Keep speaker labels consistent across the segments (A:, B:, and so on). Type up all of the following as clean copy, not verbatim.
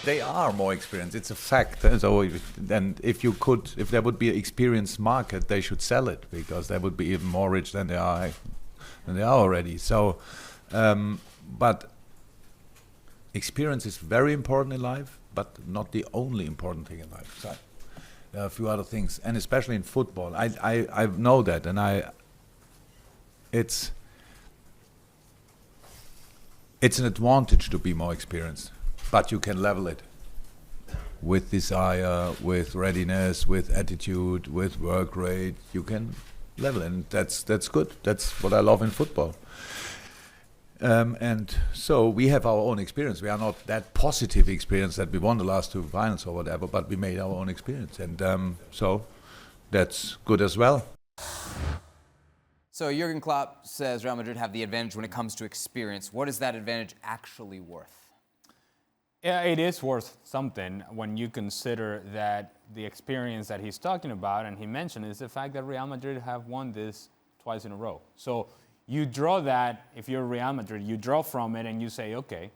A: They are more experienced. It's a fact. So, and if there would be an experienced market, they should sell it because they would be even more rich than they are already. So, but experience is very important in life, but not the only important thing in life. So there are a few other things, and especially in football, I know that, and it's an advantage to be more experienced. But you can level it with desire, with readiness, with attitude, with work rate. You can level it, and that's good. That's what I love in football. And so we have our own experience. We are not that positive experience that we won the last 2 finals or whatever, but we made our own experience, and so that's good as well.
B: So Jurgen Klopp says Real Madrid have the advantage when it comes to experience. What is that advantage actually worth?
C: Yeah, it is worth something when you consider that the experience that he's talking about, and he mentioned, is the fact that Real Madrid have won this twice in a row. So you draw that, if you're Real Madrid, you draw from it and you say, okay,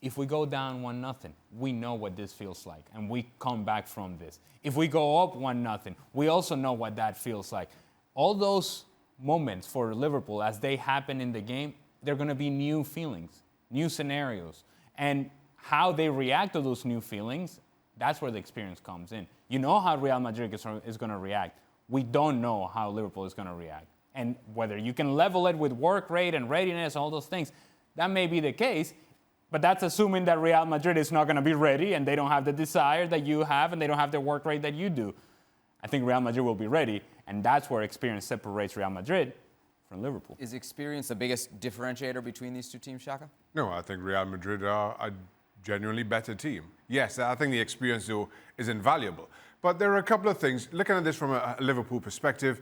C: if we go down 1-0, we know what this feels like, and we come back from this. If we go up 1-0, we also know what that feels like. All those moments for Liverpool, as they happen in the game, they're going to be new feelings, new scenarios. And how they react to those new feelings, that's where the experience comes in. You know how Real Madrid is going to react. We don't know how Liverpool is going to react. And whether you can level it with work rate and readiness, all those things, that may be the case, but that's assuming that Real Madrid is not going to be ready and they don't have the desire that you have and they don't have the work rate that you do. I think Real Madrid will be ready, and that's where experience separates Real Madrid from Liverpool.
B: Is experience the biggest differentiator between these two teams, Shaka?
D: No, I think Real Madrid are a genuinely better team. Yes, I think the experience, though, is invaluable. But there are a couple of things. Looking at this from a Liverpool perspective,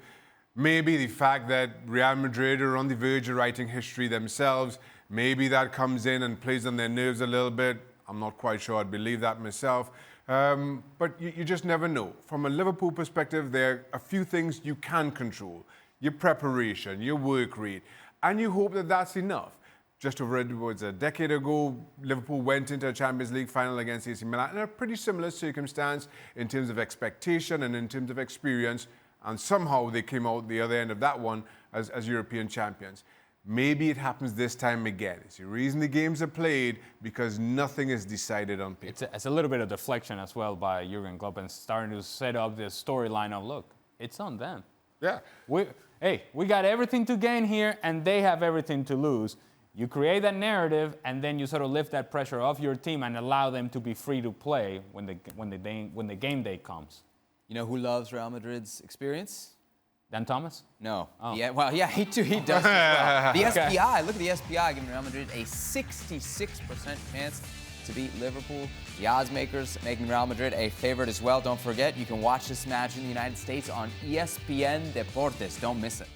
D: maybe the fact that Real Madrid are on the verge of writing history themselves, maybe that comes in and plays on their nerves a little bit. I'm not quite sure I'd believe that myself. But you just never know. From a Liverpool perspective, there are a few things you can control. Your preparation, your work rate, and you hope that that's enough. Just over a decade ago, Liverpool went into a Champions League final against AC Milan in a pretty similar circumstance in terms of expectation and in terms of experience, and somehow they came out the other end of that one as European champions. Maybe it happens this time again. It's the reason the games are played, because nothing is decided on paper.
C: It's a little bit of deflection as well by Jurgen Klopp and starting to set up this storyline of, look, it's on them.
D: Yeah.
C: We got everything to gain here, and they have everything to lose. You create that narrative, and then you sort of lift that pressure off your team and allow them to be free to play when the game day comes.
B: You know who loves Real Madrid's experience?
C: Dan Thomas?
B: No.
C: Oh.
B: Yeah, well, yeah, he does as well. The SPI, look at the SPI giving Real Madrid a 66% chance to beat Liverpool. The odds makers making Real Madrid a favorite as well. Don't forget, you can watch this match in the United States on ESPN Deportes. Don't miss it.